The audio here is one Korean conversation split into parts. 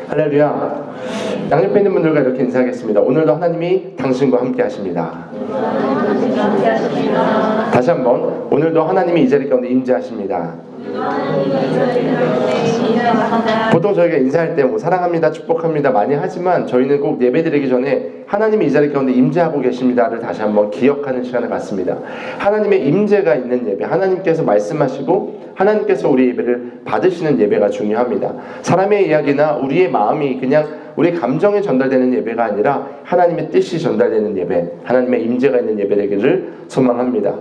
할렐루야. 양옆에 있는 분들과 이렇게 인사하겠습니다. 오늘도 하나님이 당신과 함께 하십니다. 다시 한번, 오늘도 하나님이 이 자리 가운데 임재하십니다. 보통 저희가 인사할 때 뭐 사랑합니다, 축복합니다 많이 하지만 저희는 꼭 예배 드리기 전에 하나님이 이 자리 가운데 임재하고 계십니다를 다시 한번 기억하는 시간을 갖습니다. 하나님의 임재가 있는 예배, 하나님께서 말씀하시고 하나님께서 우리 예배를 받으시는 예배가 중요합니다. 사람의 이야기나 우리의 마음이 그냥 우리 감정에 전달되는 예배가 아니라 하나님의 뜻이 전달되는 예배, 하나님의 임재가 있는 예배 되기를 소망합니다.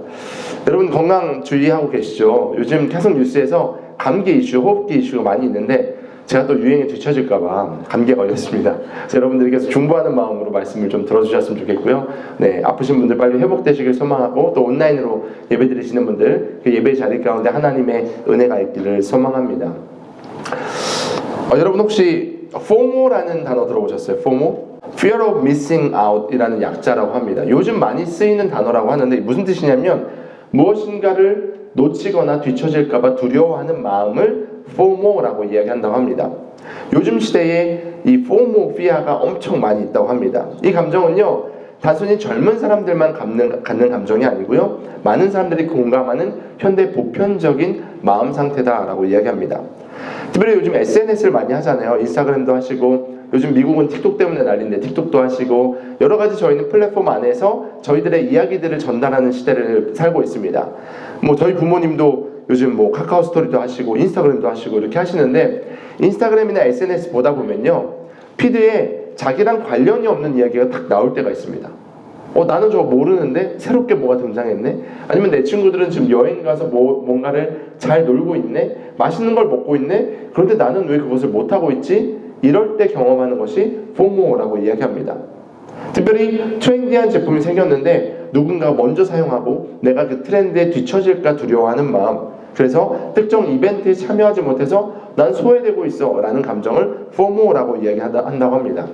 여러분 건강 주의하고 계시죠? 요즘 계속 뉴스에서 감기 이슈, 호흡기 이슈가 많이 있는데 제가 또 유행에 뒤처질까봐 감기에 걸렸습니다. 그래서 여러분들께서 중보하는 마음으로 말씀을 좀 들어주셨으면 좋겠고요. 네, 아프신 분들 빨리 회복되시길 소망하고 또 온라인으로 예배 드리시는 분들 그 예배 자리 가운데 하나님의 은혜가 있기를 소망합니다. 여러분 혹시 FOMO라는 단어 들어보셨어요? FOMO? Fear of Missing Out 이라는 약자라고 합니다. 요즘 많이 쓰이는 단어라고 하는데 무슨 뜻이냐면 무엇인가를 놓치거나 뒤처질까봐 두려워하는 마음을 FOMO라고 이야기한다고 합니다. 요즘 시대에 이 FOMO, fear가 엄청 많이 있다고 합니다. 이 감정은요 단순히 젊은 사람들만 갖는 감정이 아니고요 많은 사람들이 공감하는 현대 보편적인 마음 상태다라고 이야기합니다. 특별히 요즘 SNS를 많이 하잖아요. 인스타그램도 하시고 요즘 미국은 틱톡 때문에 난리인데 틱톡도 하시고 여러 가지 저희는 플랫폼 안에서 저희들의 이야기들을 전달하는 시대를 살고 있습니다. 뭐 저희 부모님도 요즘 뭐 카카오 스토리도 하시고 인스타그램도 하시고 이렇게 하시는데 인스타그램이나 SNS 보다 보면요 피드에 자기랑 관련이 없는 이야기가 딱 나올 때가 있습니다. 나는 저거 모르는데 새롭게 뭐가 등장했네? 아니면 내 친구들은 지금 여행 가서 뭔가를 잘 놀고 있네? 맛있는 걸 먹고 있네? 그런데 나는 왜 그것을 못하고 있지? 이럴 때 경험하는 것이 FOMO라고 이야기합니다. 특별히 트렌디한 제품이 생겼는데 누군가가 먼저 사용하고 내가 그 트렌드에 뒤처질까 두려워하는 마음, 그래서 특정 이벤트에 참여하지 못해서 난 소외되고 있어 라는 감정을 FOMO라고 이야기한다고 합니다.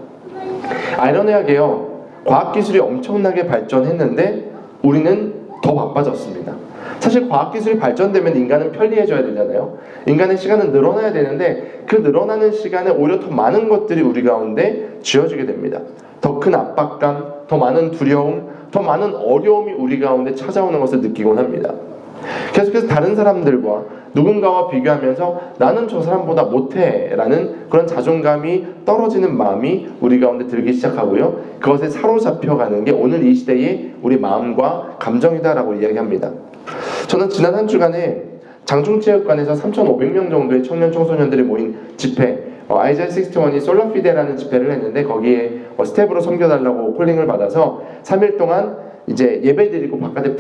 아이러니하게요 과학기술이 엄청나게 발전했는데 우리는 더 바빠졌습니다. 사실 과학기술이 발전되면 인간은 편리해져야 되잖아요. 인간의 시간은 늘어나야 되는데 그 늘어나는 시간에 오히려 더 많은 것들이 우리 가운데 쥐어지게 됩니다. 더 큰 압박감, 더 많은 두려움, 더 많은 어려움이 우리 가운데 찾아오는 것을 느끼곤 합니다. 계속해서 다른 사람들과 누군가와 비교하면서 나는 저 사람보다 못해 라는 그런 자존감이 떨어지는 마음이 우리 가운데 들기 시작하고요 그것에 사로잡혀가는 게 오늘 이 시대의 우리 마음과 감정이다 라고 이야기합니다. 저는 지난 한 주간에 장충체육관에서 3,500명 정도의 청년 청소년들이 모인 집회 아이자이 61이 솔라피데라는 집회를 했는데 거기에 스텝으로 섬겨달라고 콜링을 받아서 3일 동안 이제 예배드리고 바깥에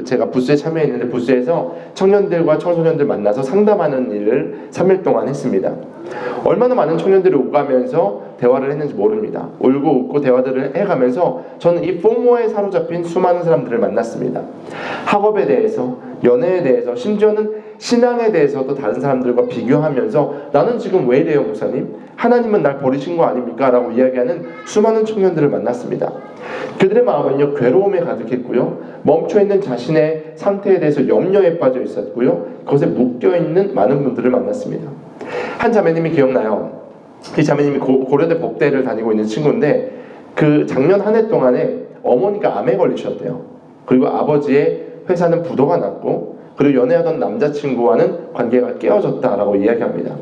제가 부스에 참여했는데 부스에서 청년들과 청소년들 만나서 상담하는 일을 3일 동안 했습니다. 얼마나 많은 청년들이 오가면서 대화를 했는지 모릅니다. 울고 웃고 대화들을 해가면서 저는 이 FOMO에 사로잡힌 수많은 사람들을 만났습니다. 학업에 대해서, 연애에 대해서, 심지어는 신앙에 대해서도 다른 사람들과 비교하면서 나는 지금 왜 이래요 목사님? 하나님은 날 버리신 거 아닙니까? 라고 이야기하는 수많은 청년들을 만났습니다. 그들의 마음은요 괴로움에 가득했고요 멈춰있는 자신의 상태에 대해서 염려에 빠져 있었고요 그것에 묶여있는 많은 분들을 만났습니다. 한 자매님이 기억나요. 이 자매님이 고려대 법대를 다니고 있는 친구인데 그 작년 한 해 동안에 어머니가 암에 걸리셨대요. 그리고 아버지의 회사는 부도가 났고 그리고 연애하던 남자친구와는 관계가 깨어졌다라고 이야기합니다.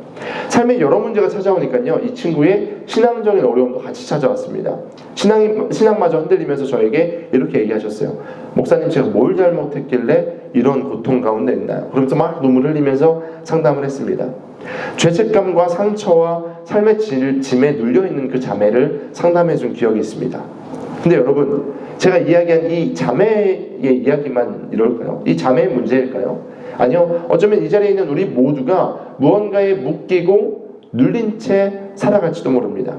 삶에 여러 문제가 찾아오니까요 이 친구의 신앙적인 어려움도 같이 찾아왔습니다. 신앙마저 흔들리면서 저에게 이렇게 얘기하셨어요. 목사님 제가 뭘 잘못했길래 이런 고통 가운데 있나요? 그러면서 막 눈물 흘리면서 상담을 했습니다. 죄책감과 상처와 삶의 짐에 눌려있는 그 자매를 상담해준 기억이 있습니다. 근데 여러분 제가 이야기한 이 자매의 이야기만 이럴까요? 이 자매의 문제일까요? 아니요. 어쩌면 이 자리에 있는 우리 모두가 무언가에 묶이고 눌린 채 살아갈지도 모릅니다.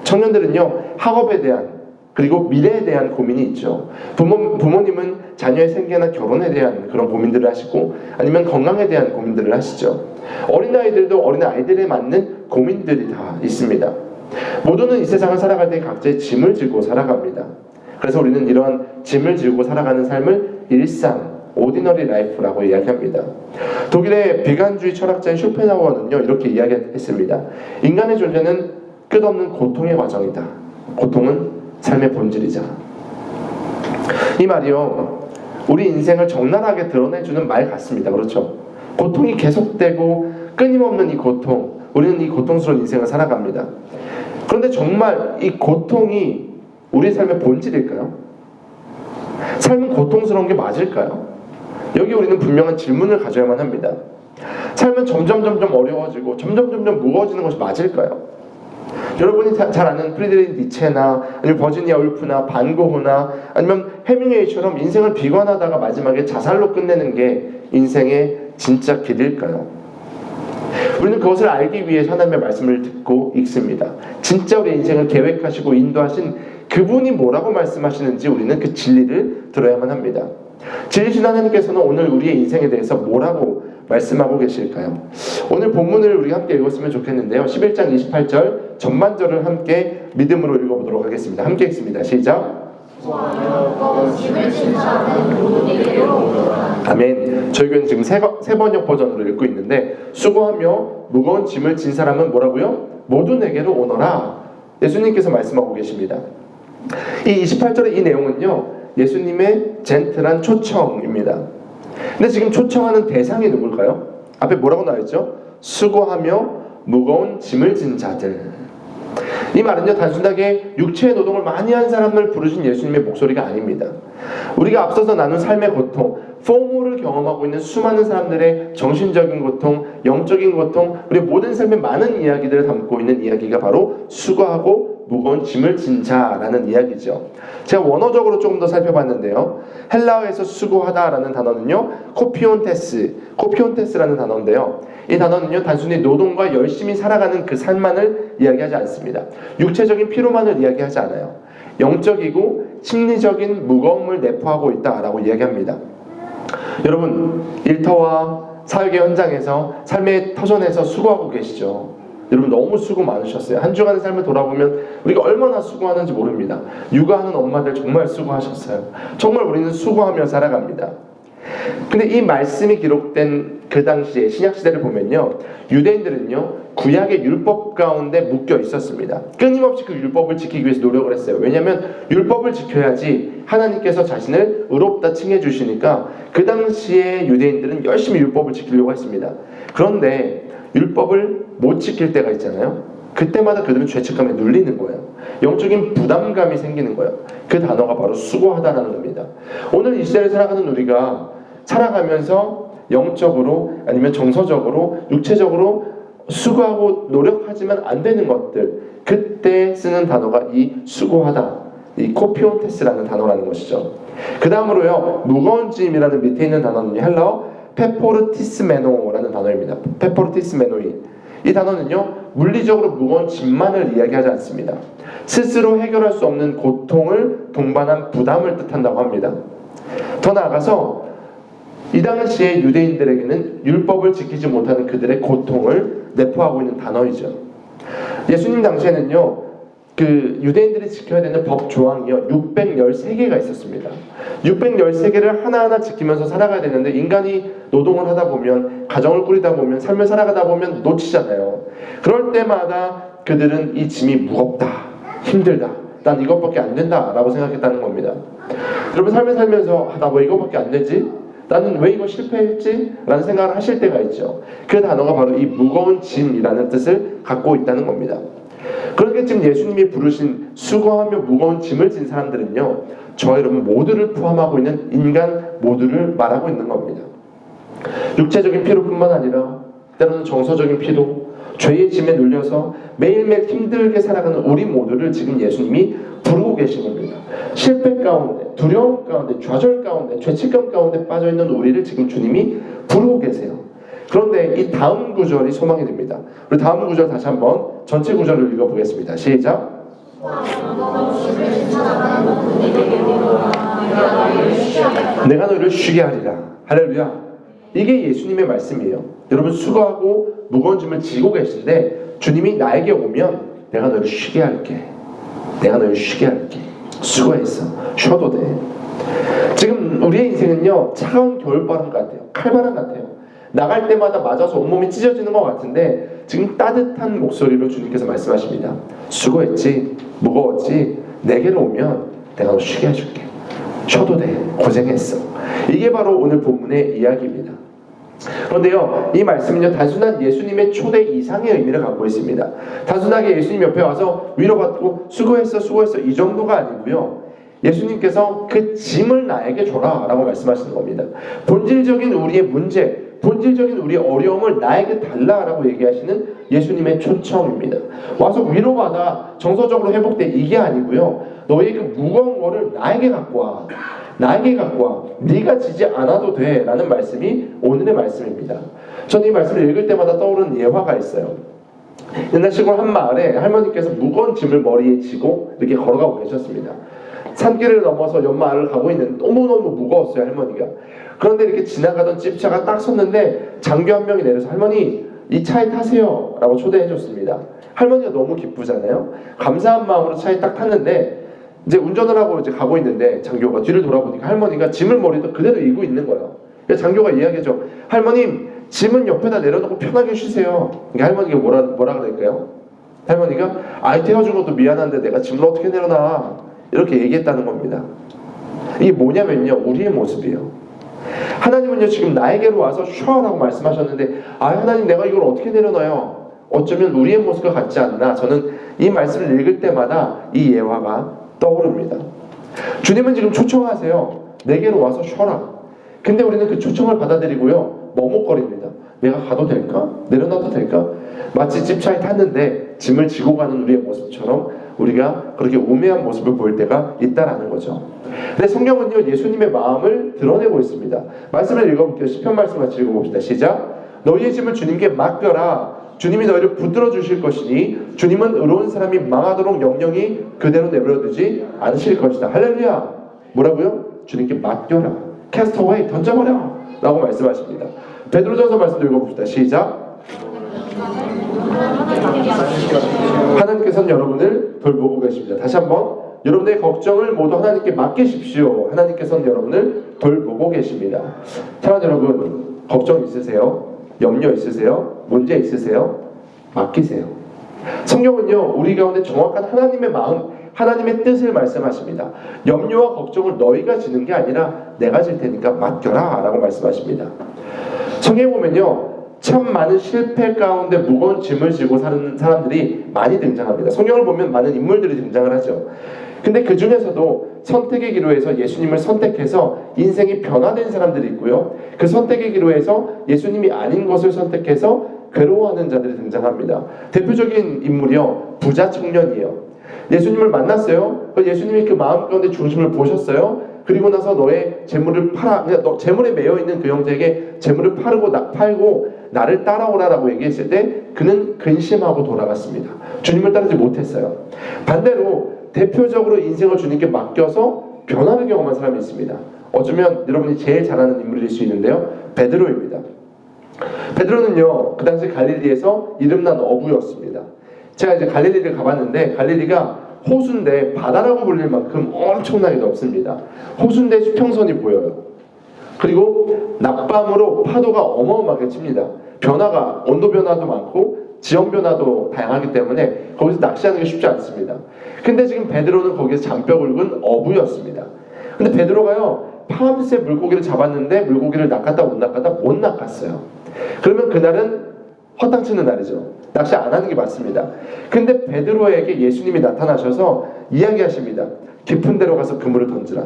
청년들은요 학업에 대한 그리고 미래에 대한 고민이 있죠. 부모님은 자녀의 생계나 결혼에 대한 그런 고민들을 하시고 아니면 건강에 대한 고민들을 하시죠. 어린아이들도 어린아이들에 맞는 고민들이 다 있습니다. 모두는 이 세상을 살아갈 때 각자의 짐을 지고 살아갑니다. 그래서 우리는 이런 짐을 지고 살아가는 삶을 일상, 오디너리 라이프라고 이야기합니다. 독일의 비관주의 철학자인 쇼펜하우어는요 이렇게 이야기했습니다. 인간의 존재는 끝없는 고통의 과정이다. 고통은 삶의 본질이자. 이 말이요, 우리 인생을 적나라하게 드러내주는 말 같습니다. 그렇죠? 고통이 계속되고 끊임없는 이 고통, 우리는 이 고통스러운 인생을 살아갑니다. 그런데 정말 이 고통이 우리 삶의 본질일까요? 삶은 고통스러운 게 맞을까요? 여기 우리는 분명한 질문을 가져야만 합니다. 삶은 점점 어려워지고 점점 무거워지는 것이 맞을까요? 여러분이 잘 아는 프리드리히 니체나 아니면 버지니아 울프나 반 고흐나 아니면 해밍웨이처럼 인생을 비관하다가 마지막에 자살로 끝내는 게 인생의 진짜 길일까요? 우리는 그것을 알기 위해 하나님의 말씀을 듣고 읽습니다. 진짜 우리 인생을 계획하시고 인도하신 그분이 뭐라고 말씀하시는지 우리는 그 진리를 들어야만 합니다. 진리신 하나님께서는 오늘 우리의 인생에 대해서 뭐라고 말씀하고 계실까요? 오늘 본문을 우리가 함께 읽었으면 좋겠는데요. 11장 28절 전반절을 함께 믿음으로 읽어보도록 하겠습니다. 함께 읽습니다. 시작. 아멘. 저희 교회는 지금 세 번역 버전으로 읽고 있는데, 수고하며 무거운 짐을 진 사람은 뭐라고요? 모두 내게로 오너라. 예수님께서 말씀하고 계십니다. 이 28절의 이 내용은요, 예수님의 젠틀한 초청입니다. 근데 지금 초청하는 대상이 누굴까요? 앞에 뭐라고 나와있죠? 수고하며 무거운 짐을 진 자들. 이 말은요, 단순하게 육체의 노동을 많이 한 사람을 부르신 예수님의 목소리가 아닙니다. 우리가 앞서서 나눈 삶의 고통, 포모를 경험하고 있는 수많은 사람들의 정신적인 고통, 영적인 고통, 우리 모든 삶의 많은 이야기들을 담고 있는 이야기가 바로 수고하고 무거운 짐을 진 자라는 이야기죠. 제가 원어적으로 조금 더 살펴봤는데요, 헬라어에서 수고하다라는 단어는요, 코피온테스라는 단어인데요, 이 단어는요, 단순히 노동과 열심히 살아가는 그 삶만을 이야기하지 않습니다. 육체적인 피로만을 이야기하지 않아요. 영적이고 심리적인 무거움을 내포하고 있다라고 이야기합니다. 여러분, 일터와 사역의 현장에서 삶의 터전에서 수고하고 계시죠? 여러분, 너무 수고 많으셨어요. 한 주간의 삶을 돌아보면 우리가 얼마나 수고하는지 모릅니다. 육아하는 엄마들 정말 수고하셨어요. 정말 우리는 수고하며 살아갑니다. 근데 이 말씀이 기록된 그 당시에 신약시대를 보면요, 유대인들은요, 구약의 율법 가운데 묶여 있었습니다. 끊임없이 그 율법을 지키기 위해서 노력을 했어요. 왜냐하면 율법을 지켜야지 하나님께서 자신을 의롭다 칭해 주시니까 그 당시에 유대인들은 열심히 율법을 지키려고 했습니다. 그런데 율법을 못 지킬 때가 있잖아요. 그때마다 그들은 죄책감에 눌리는 거예요. 영적인 부담감이 생기는 거예요. 그 단어가 바로 수고하다라는 겁니다. 오늘 이 시대를 살아가는 우리가 살아가면서 영적으로 아니면 정서적으로 육체적으로 수고하고 노력하지만 안 되는 것들, 그때 쓰는 단어가 이 수고하다, 이 코피온테스라는 단어라는 것이죠. 그 다음으로요, 무거운 짐이라는 밑에 있는 단어는 헬라어 페포르티스메노라는 단어입니다. 페포르티스메노이. 이 단어는요, 물리적으로 무거운 짐만을 이야기하지 않습니다. 스스로 해결할 수 없는 고통을 동반한 부담을 뜻한다고 합니다. 더 나아가서 이 당시에 유대인들에게는 율법을 지키지 못하는 그들의 고통을 내포하고 있는 단어이죠. 예수님 당시에는요, 그 유대인들이 지켜야 되는 법 조항이요, 613개가 있었습니다. 613개를 하나하나 지키면서 살아가야 되는데, 인간이 노동을 하다 보면, 가정을 꾸리다 보면, 삶을 살아가다 보면 놓치잖아요. 그럴 때마다 그들은 이 짐이 무겁다, 힘들다, 난 이것밖에 안 된다 라고 생각했다는 겁니다. 여러분, 삶을 살면서 나 왜 이것밖에 안 되지? 나는 왜 이거 실패했지? 라는 생각을 하실 때가 있죠. 그 단어가 바로 이 무거운 짐이라는 뜻을 갖고 있다는 겁니다. 그러니까 지금 예수님이 부르신 수고하며 무거운 짐을 진 사람들은요, 저 여러분 모두를 포함하고 있는 인간 모두를 말하고 있는 겁니다. 육체적인 피로뿐만 아니라 때로는 정서적인 피로, 죄의 짐에 눌려서 매일매일 힘들게 살아가는 우리 모두를 지금 예수님이 부르고 계신 겁니다. 실패 가운데, 두려움 가운데, 좌절 가운데, 죄책감 가운데 빠져있는 우리를 지금 주님이 부르고 계세요. 그런데 이 다음 구절이 소망이 됩니다. 우리 다음 구절 다시 한번 전체 구절을 읽어보겠습니다. 시작. 내가 너희를 쉬게 하리라. 할렐루야. 이게 예수님의 말씀이에요. 여러분, 수고하고 무거운 짐을 지고 계신데 주님이 나에게 오면 내가 너희를 쉬게 할게. 내가 너희를 쉬게 할게. 수고했어. 쉬어도 돼. 지금 우리의 인생은요, 차가운 겨울바람 같아요. 칼바람 같아요. 나갈 때마다 맞아서 온몸이 찢어지는 것 같은데 지금 따뜻한 목소리로 주님께서 말씀하십니다. 수고했지? 무거웠지? 내게로 오면 내가 너 쉬게 해줄게. 쉬어도 돼. 고생했어. 이게 바로 오늘 본문의 이야기입니다. 그런데요, 이 말씀은요, 단순한 예수님의 초대 이상의 의미를 갖고 있습니다. 단순하게 예수님 옆에 와서 위로받고 수고했어 이 정도가 아니고요, 예수님께서 그 짐을 나에게 줘라 라고 말씀하시는 겁니다. 본질적인 우리의 문제, 본질적인 우리의 어려움을 나에게 달라라고 얘기하시는 예수님의 초청입니다. 와서 위로받아 정서적으로 회복돼, 이게 아니고요, 너의 그 무거운 거를 나에게 갖고 와. 나에게 갖고 와. 네가 지지 않아도 돼 라는 말씀이 오늘의 말씀입니다. 저는 이 말씀을 읽을 때마다 떠오르는 예화가 있어요. 옛날 시골 한 마을에 할머니께서 무거운 짐을 머리에 지고 이렇게 걸어가고 계셨습니다. 산길을 넘어서 옆 마을을 가고 있는, 너무너무 무거웠어요, 할머니가. 그런데 이렇게 지나가던 집차가 딱 섰는데 장교 한 명이 내려서 할머니 이 차에 타세요 라고 초대해 줬습니다. 할머니가 너무 기쁘잖아요. 감사한 마음으로 차에 딱 탔는데 이제 운전을 하고 이제 가고 있는데 장교가 뒤를 돌아보니까 할머니가 짐을 머리도 그대로 이고 있는 거예요. 그래서 장교가 이야기하죠. 할머님, 짐은 옆에다 내려놓고 편하게 쉬세요. 그러니까 할머니가 뭐라 그럴까요? 할머니가 아이 태워준 것도 미안한데 내가 짐을 어떻게 내려놔, 이렇게 얘기했다는 겁니다. 이게 뭐냐면요, 우리의 모습이에요. 하나님은요, 지금 나에게로 와서 쉬어라고 말씀하셨는데, 하나님 내가 이걸 어떻게 내려놔요? 어쩌면 우리의 모습과 같지 않나. 저는 이 말씀을 읽을 때마다 이 예화가 떠오릅니다. 주님은 지금 초청하세요. 내게로 와서 쉬어라. 근데 우리는 그 초청을 받아들이고요, 머뭇거립니다. 내가 가도 될까? 내려놔도 될까? 마치 집차에 탔는데 짐을 지고 가는 우리의 모습처럼 우리가 그렇게 우매한 모습을 보일 때가 있다라는 거죠. 근데 성경은요, 예수님의 마음을 드러내고 있습니다. 말씀을 읽어볼게요. 시편 말씀 같이 읽어봅시다. 시작. 너희의 짐을 주님께 맡겨라. 주님이 너희를 붙들어 주실 것이니 주님은 의로운 사람이 망하도록 영영이 그대로 내버려두지 않으실 것이다. 할렐루야. 뭐라고요? 주님께 맡겨라. Cast away, 던져버려 라고 말씀하십니다. 베드로전서 말씀 읽어봅시다. 시작. 하나님께서는 여러분을 돌보고 계십니다. 다시 한번, 여러분의 걱정을 모두 하나님께 맡기십시오. 하나님께서는 여러분을 돌보고 계십니다. 사랑하는 여러분, 걱정 있으세요? 염려 있으세요? 문제 있으세요? 맡기세요. 성경은요, 우리 가운데 정확한 하나님의 마음, 하나님의 뜻을 말씀하십니다. 염려와 걱정을 너희가 지는 게 아니라 내가 질 테니까 맡겨라 라고 말씀하십니다. 성경에 보면요, 참 많은 실패 가운데 무거운 짐을 지고 사는 사람들이 많이 등장합니다. 성경을 보면 많은 인물들이 등장을 하죠. 근데 그 중에서도 선택의 기로에서 예수님을 선택해서 인생이 변화된 사람들이 있고요, 그 선택의 기로에서 예수님이 아닌 것을 선택해서 괴로워하는 자들이 등장합니다. 대표적인 인물이요, 부자 청년이에요. 예수님을 만났어요. 예수님이 그 마음 가운데 중심을 보셨어요. 그리고 나서 너의 재물을 팔아, 그냥 너 재물에 매여 있는 그 형제에게 재물을 팔고 나를 따라오라라고 얘기했을 때 그는 근심하고 돌아갔습니다. 주님을 따르지 못했어요. 반대로 대표적으로 인생을 주님께 맡겨서 변화를 경험한 사람이 있습니다. 어쩌면 여러분이 제일 잘 아는 인물일 수 있는데요, 베드로입니다. 베드로는요, 그 당시 갈릴리에서 이름난 어부였습니다. 제가 이제 갈릴리를 가봤는데, 갈릴리가 호수인데 바다라고 불릴 만큼 엄청나게 넓습니다. 호수인데 수평선이 보여요. 그리고 낮밤으로 파도가 어마어마하게 칩니다. 변화가, 온도 변화도 많고 지형 변화도 다양하기 때문에 거기서 낚시하는 게 쉽지 않습니다. 근데 지금 베드로는 거기서 잔뼈 굵은 어부였습니다. 근데 베드로가요, 밤새 물고기를 잡았는데 물고기를 낚았다 못 낚았어요. 그러면 그날은 허탕치는 날이죠. 낚시 안 하는 게 맞습니다. 근데 베드로에게 예수님이 나타나셔서 이야기하십니다. 깊은 데로 가서 그물을 던지라.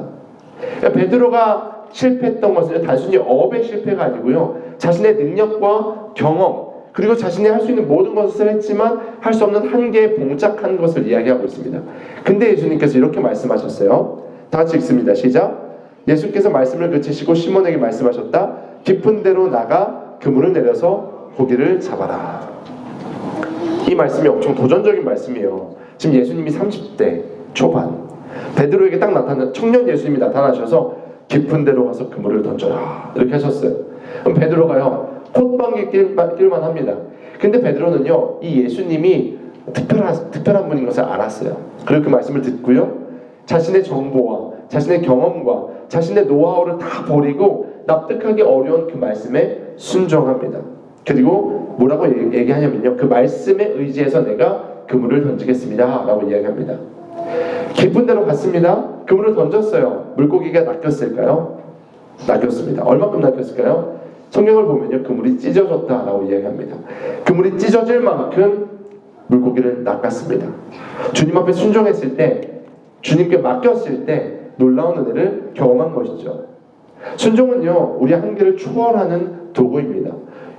그러니까 베드로가 실패했던 것은 단순히 어업의 실패가 아니고요, 자신의 능력과 경험, 그리고 자신이 할 수 있는 모든 것을 했지만 할 수 없는 한계에 봉착한 것을 이야기하고 있습니다. 근데 예수님께서 이렇게 말씀하셨어요. 다 같이 읽습니다. 시작. 예수께서 말씀을 그치시고 시몬에게 말씀하셨다. 깊은 데로 나가 그물을 내려서 고기를 잡아라. 이 말씀이 엄청 도전적인 말씀이에요. 지금 예수님이 30대 초반, 베드로에게 딱 나타난 청년 예수님이 나타나셔서 깊은 데로 가서 그물을 던져라 이렇게 하셨어요. 그럼 베드로가요, 콧방귀 낄만 합니다. 근데 베드로는요, 이 예수님이 특별한 분인 것을 알았어요. 그리고 그 말씀을 듣고요, 자신의 정보와 자신의 경험과 자신의 노하우를 다 버리고 납득하기 어려운 그 말씀에 순종합니다. 그리고 뭐라고 얘기하냐면요, 그 말씀에 의지해서 내가 그물을 던지겠습니다 라고 이야기합니다. 깊은 데로 갔습니다. 그물을 던졌어요. 물고기가 낚였을까요? 낚였습니다. 얼마큼 낚였을까요? 성경을 보면요, 그물이 찢어졌다라고 이야기합니다. 그물이 찢어질 만큼 물고기를 낚았습니다. 주님 앞에 순종했을 때, 주님께 맡겼을 때 놀라운 은혜를 경험한 것이죠. 순종은요, 우리 한계를 초월하는 도구입니다.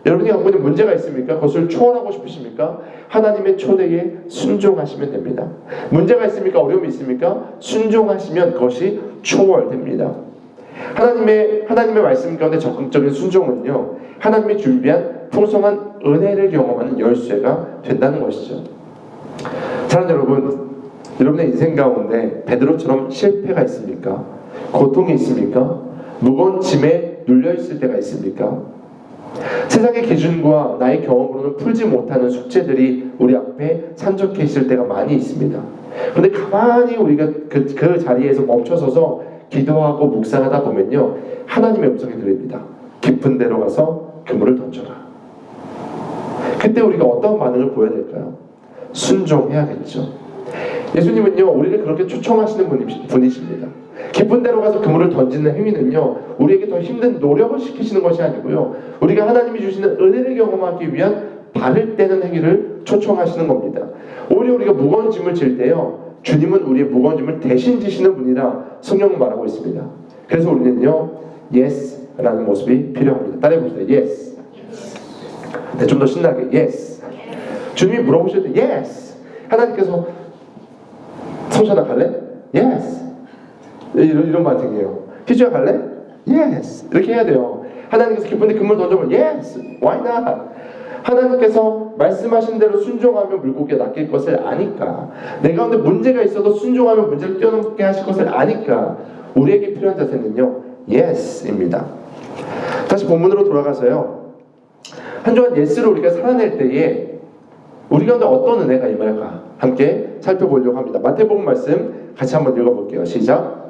여러분이 갖고 있는 문제가 있습니까? 그것을 초월하고 싶으십니까? 하나님의 초대에 순종하시면 됩니다. 문제가 있습니까? 어려움이 있습니까? 순종하시면 그것이 초월됩니다. 하나님의 말씀 가운데 적극적인 순종은요, 하나님이 준비한 풍성한 은혜를 경험하는 열쇠가 된다는 것이죠. 사랑하는 여러분, 여러분의 인생 가운데 베드로처럼 실패가 있습니까? 고통이 있습니까? 무거운 짐에 눌려있을 때가 있습니까? 세상의 기준과 나의 경험으로는 풀지 못하는 숙제들이 우리 앞에 산적해 있을 때가 많이 있습니다. 그런데 가만히 우리가 그 자리에서 멈춰서서 기도하고 묵상하다 보면요, 하나님의 음성이 들립니다. 깊은 데로 가서 그물을 던져라. 그때 우리가 어떤 반응을 보여야 될까요? 순종해야겠죠. 예수님은요, 우리를 그렇게 초청하시는 분이십니다. 깊은 데로 가서 그물을 던지는 행위는요, 우리에게 더 힘든 노력을 시키시는 것이 아니고요, 우리가 하나님이 주시는 은혜를 경험하기 위한 발을 떼는 행위를 초청하시는 겁니다. 오히려 우리가 무거운 짐을 질 때요, 주님은 우리의 무거운 짐을 대신 지시는 분이라 성경은 말하고 있습니다. 그래서 우리는요, Yes라는 모습이 필요합니다. 따라해보세요. Yes. 네, 좀 더 신나게 Yes. 주님이 물어보실 때 Yes. 하나님께서 성찬아 갈래? Yes. 이런 반응이에요. 희주야 갈래? Yes. 이렇게 해야 돼요. 하나님께서 깊은데 그물 던져보면 Yes. Why not? 하나님께서 말씀하신 대로 순종하면 물고기가 낚일 것을 아니까, 내 가운데 문제가 있어도 순종하면 문제를 뛰어넘게 하실 것을 아니까 우리에게 필요한 자세는요, Yes입니다. 다시 본문으로 돌아가서요, 한 주간 Yes를 우리가 살아낼 때에 우리 가운데 어떤 은혜가 임할까 함께 살펴보려고 합니다. 마태복음 말씀 같이 한번 읽어볼게요. 시작.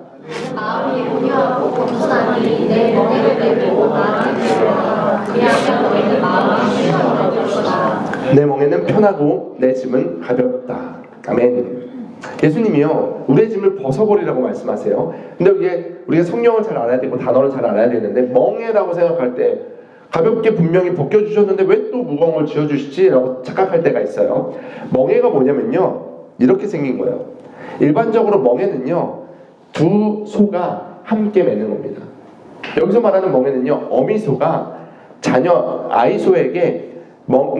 마음이 온유하고 겸손하니 내 멍에를 메고 나한테 배우라. 그리하면 너희는 마음이 쉼을 얻을 것이다. 내 멍에는 편하고 내 짐은 가볍다. 아멘. 예수님이요, 우리의 짐을 벗어버리라고 말씀하세요. 근데 이게 우리가 성경을 잘 알아야 되고 단어를 잘 알아야 되는데, 멍에라고 생각할 때 가볍게 분명히 벗겨주셨는데 왜 또 무거운 걸 지어주시지? 라고 착각할 때가 있어요. 멍에가 뭐냐면요, 이렇게 생긴 거예요. 일반적으로 멍에는요, 두 소가 함께 매는 겁니다. 여기서 말하는 멍에는요, 어미소가 아이소에게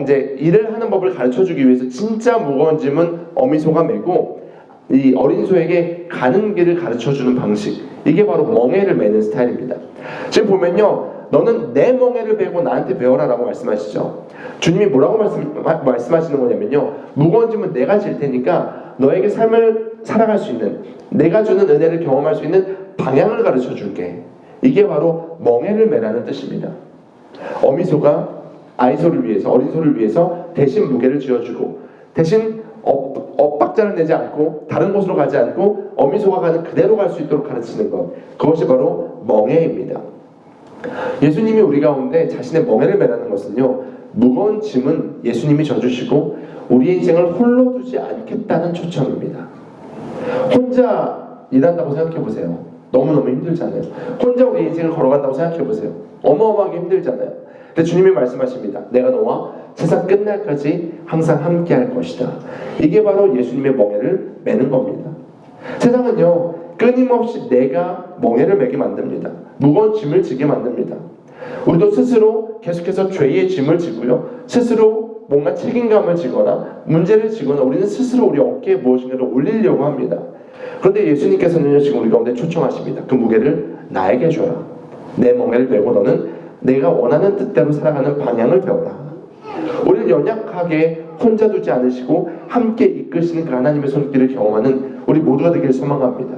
이제 일을 하는 법을 가르쳐주기 위해서 진짜 무거운 짐은 어미소가 메고, 이 어린 소에게 가는 길을 가르쳐주는 방식, 이게 바로 멍에를 매는 스타일입니다. 지금 보면요, 너는 내 멍에를 메고 나한테 배워라 라고 말씀하시죠. 주님이 뭐라고 말씀하시는 거냐면요, 무거운 짐은 내가 질 테니까 너에게 삶을 살아갈 수 있는, 내가 주는 은혜를 경험할 수 있는 방향을 가르쳐 줄게. 이게 바로 멍에를 매라는 뜻입니다. 어미소가 아이소를 위해서, 어린 소를 위해서 대신 무게를 지어주고, 대신 엇박자를 내지 않고 다른 곳으로 가지 않고 어미소가 가는 그대로 갈 수 있도록 가르치는 것, 그것이 바로 멍에입니다. 예수님이 우리 가운데 자신의 멍에를 매라는 것은요, 무거운 짐은 예수님이 져주시고 우리의 인생을 홀로 두지 않겠다는 초청입니다. 혼자 일한다고 생각해보세요. 너무너무 힘들잖아요. 혼자 우리 인생을 걸어간다고 생각해보세요. 어마어마하게 힘들잖아요. 근데 주님이 말씀하십니다. 내가 너와 세상 끝날까지 항상 함께 할 것이다. 이게 바로 예수님의 멍에를 매는 겁니다. 세상은요, 끊임없이 내가 멍에를 매게 만듭니다. 무거운 짐을 지게 만듭니다. 우리도 스스로 계속해서 죄의 짐을 지고요, 스스로 뭔가 책임감을 지거나 문제를 지거나 우리는 스스로 우리 어깨에 무엇인가를 올리려고 합니다. 그런데 예수님께서는요, 지금 우리 가운데 초청하십니다. 그 무게를 나에게 줘라. 내 멍에를 메고 너는 내가 원하는 뜻대로 살아가는 방향을 배워라. 우리를 연약하게 혼자 두지 않으시고 함께 이끄시는 그 하나님의 손길을 경험하는 우리 모두가 되기를 소망합니다.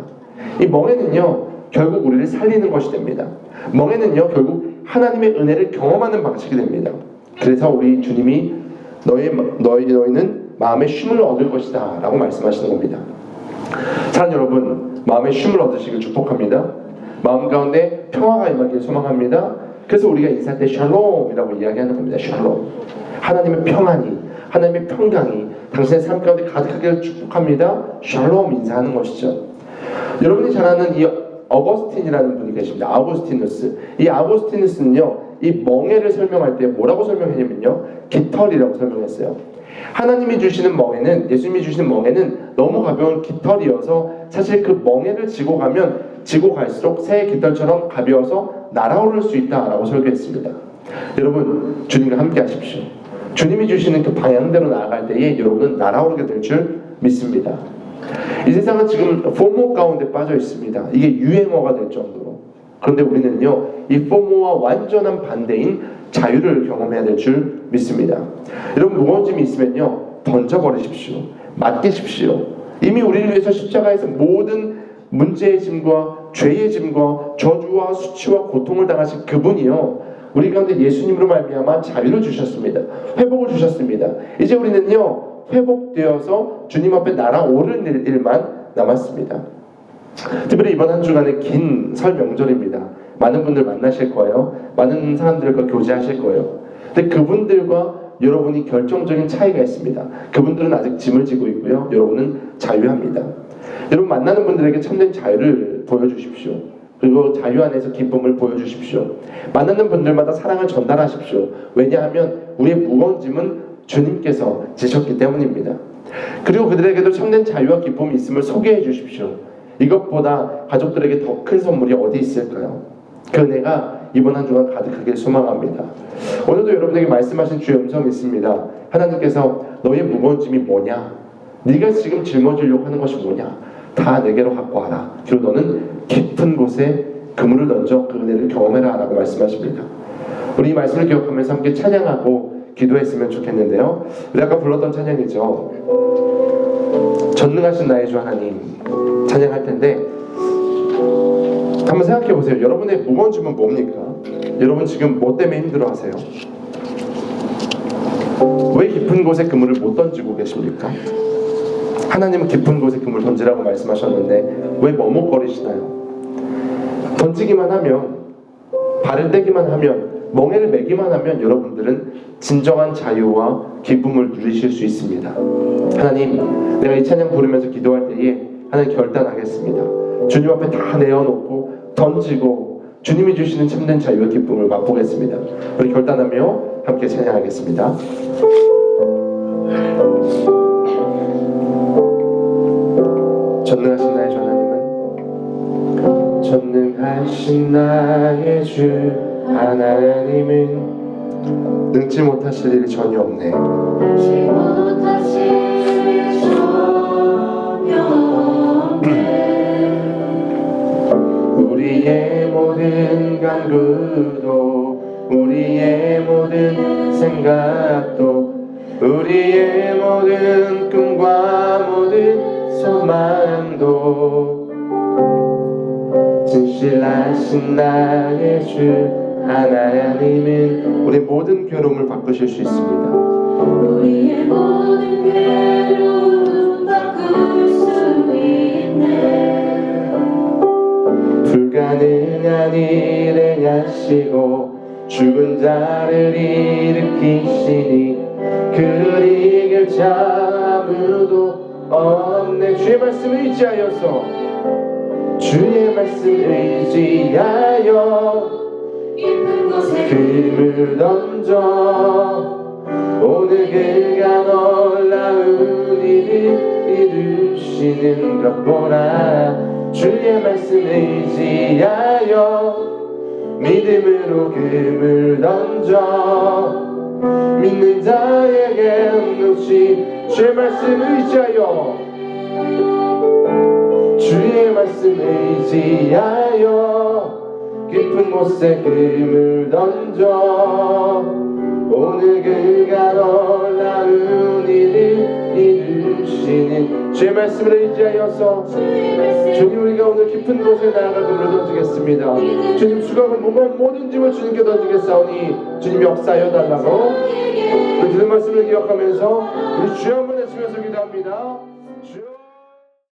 이 멍에는요, 결국 우리를 살리는 것이 됩니다. 멍에는요, 결국 하나님의 은혜를 경험하는 방식이 됩니다. 그래서 우리 주님이 너희는 마음의 쉼을 얻을 것이다 라고 말씀하시는 겁니다. 사랑하는 여러분, 마음의 쉼을 얻으시길 축복합니다. 마음 가운데 평화가 임하길 소망합니다. 그래서 우리가 인사할 때 샬롬이라고 이야기하는 겁니다. 샬롬. 하나님의 평안이, 하나님의 평강이 당신의 삶 가운데 가득하게 축복합니다. 샬롬 인사하는 것이죠. 여러분이 잘 아는 이 어거스틴이라는 분이 계십니다. 아우구스티누스. 이 아우구스티누스는요, 이 멍에를 설명할 때 뭐라고 설명했냐면요, 깃털이라고 설명했어요. 하나님이 주시는 멍에는, 예수님이 주시는 멍에는 너무 가벼운 깃털이어서 사실 그 멍에를 지고 가면 지고 갈수록 새의 깃털처럼 가벼워서 날아오를 수 있다라고 설교했습니다. 여러분, 주님과 함께 하십시오. 주님이 주시는 그 방향대로 나아갈 때에 여러분은 날아오르게 될 줄 믿습니다. 이 세상은 지금 포모 가운데 빠져 있습니다. 이게 유행어가 될 정도로. 그런데 우리는요, 이 포모와 완전한 반대인 자유를 경험해야 될 줄 믿습니다. 여러분, 무거운 짐이 있으면요, 던져버리십시오. 맡기십시오. 이미 우리를 위해서 십자가에서 모든 문제의 짐과 죄의 짐과 저주와 수치와 고통을 당하신 그분이요, 우리 가운데 예수님으로 말미암아 자유를 주셨습니다. 회복을 주셨습니다. 이제 우리는요, 회복되어서 주님 앞에 날아오를 일만 남았습니다. 특별히 이번 한 주간의 긴 설 명절입니다. 많은 분들 만나실 거예요. 많은 사람들과 교제하실 거예요. 근데 그분들과 여러분이 결정적인 차이가 있습니다. 그분들은 아직 짐을 지고 있고요, 여러분은 자유합니다. 여러분, 만나는 분들에게 참된 자유를 보여주십시오. 그리고 자유 안에서 기쁨을 보여주십시오. 만나는 분들마다 사랑을 전달하십시오. 왜냐하면 우리의 무거운 짐은 주님께서 지셨기 때문입니다. 그리고 그들에게도 참된 자유와 기쁨이 있음을 소개해 주십시오. 이것보다 가족들에게 더 큰 선물이 어디 있을까요? 그 은혜가 이번 한 주간 가득하길 소망합니다. 오늘도 여러분에게 말씀하신 주의 음성이 있습니다. 하나님께서 너의 무거운 짐이 뭐냐? 네가 지금 짊어지려고 하는 것이 뭐냐? 다 내게로 갖고 와라. 그리고 너는 깊은 곳에 그물을 던져 그 은혜를 경험해라 라고 말씀하십니다. 우리 이 말씀을 기억하면서 함께 찬양하고 기도했으면 좋겠는데요. 우리 아까 불렀던 찬양이죠. 전능하신 나의 주 하나님 찬양할 텐데, 한번 생각해 보세요. 여러분의 무거운 짐은 뭡니까? 여러분 지금 뭐 때문에 힘들어하세요? 왜 깊은 곳에 그물을 못 던지고 계십니까? 하나님은 깊은 곳에 그물 던지라고 말씀하셨는데 왜 머뭇거리시나요? 던지기만 하면, 발을 떼기만 하면, 멍에를 매기만 하면 여러분들은 진정한 자유와 기쁨을 누리실 수 있습니다. 하나님, 내가 이 찬양 부르면서 기도할 때에 하나님 결단하겠습니다. 주님 앞에 다 내어놓고 던지고 주님이 주시는 참된 자유와 기쁨을 맛보겠습니다. 우리 결단하며 함께 찬양하겠습니다. 전능하신 나의 주 하나님은, 전능하신 나의 주 하나님은 능치 못하실 일이 전혀 없네. 능치 못하실 일이 전혀 없네. 우리의 모든 간구도, 우리의 모든 생각도, 우리의 모든 꿈과 모든 소망도 진실하신 나의 주 하나님은 우리 모든 괴로움을 바꾸실 수 있습니다. 우리의 모든 괴로움 바꿀 수 있네. 불가능한 일을 행하시고 죽은 자를 일으키시니 그를 이길 자 아무도 없네. 주의 말씀 의지하여서, 주의 말씀 의지하여 깊은 곳에 그물 던져 오늘 그가 놀라운 일을 이루시는 것 보라. 주의 말씀 의지하여 믿음으로 그물 던져 믿는 자에게 없이, 주의 말씀 의지하여, 주의 말씀 의지하여 깊은 곳에 그물 던져 오늘 그가 놀라운 일을 이루시는, 주의 말씀을 의지하여서 주님, 우리가 오늘 깊은 곳에 나아가 그물을 던지겠습니다. 주님, 수강은 무거운 모든 짐을 주님께 던지겠사오니 주님 역사하여 달라고 우리 들은 말씀을 기억하면서 우리 주여 한번 외치면서 기도합니다.